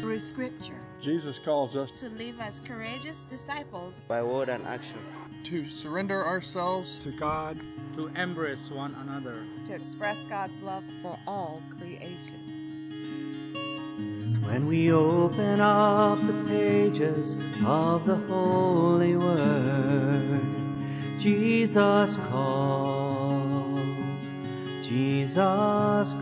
Through Scripture, Jesus calls us to live as courageous disciples by word and action, to surrender ourselves to God, to embrace one another, to express God's love for all creation. When we open up the pages of the Holy Word, Jesus calls, Jesus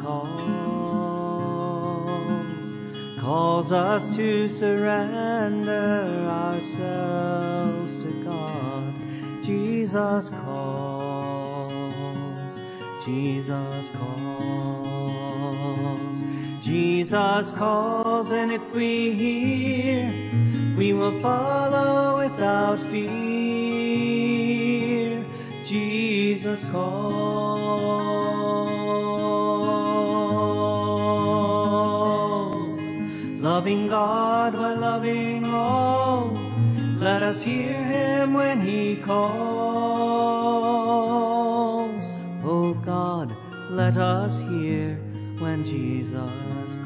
calls us to surrender ourselves to God. Jesus calls, Jesus calls, Jesus calls, and if we hear, we will follow without fear. Jesus calls, loving God while loving all. Let us hear him when he calls. Oh God, let us hear when Jesus calls.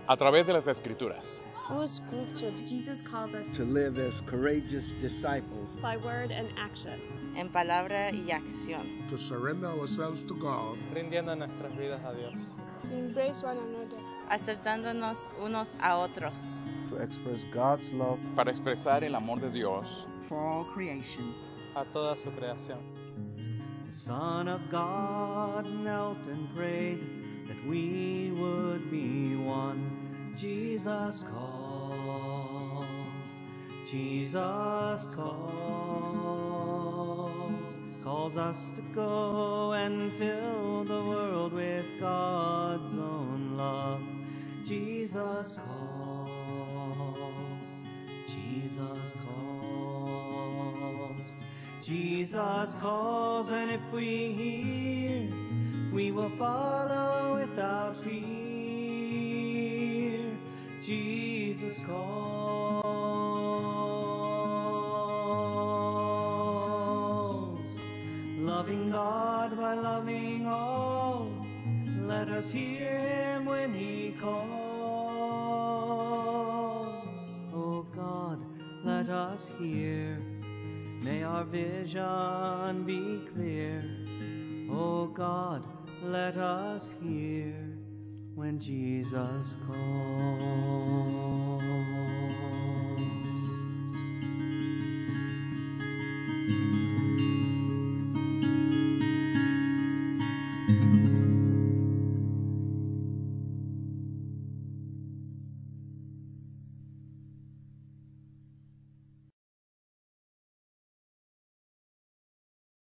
A través de las Escrituras. Through Scripture, Jesus calls us to live as courageous disciples by word and action, en palabra y acción, to surrender ourselves to God, rindiendo nuestras vidas a Dios, to embrace one another, aceptándonos unos a otros, to express God's love para expresar el amor de Dios for all creation, a toda su creación. The Son of God knelt and prayed that we would be one. Jesus calls, Jesus calls us to go and fill the world with God's own love. Jesus calls, Jesus calls, Jesus calls, and if we hear, we will follow without fear. Jesus calls, loving God by loving all. Let us hear him when he calls. Oh God, let us hear. May our vision be clear. Oh God, let us hear when Jesus calls.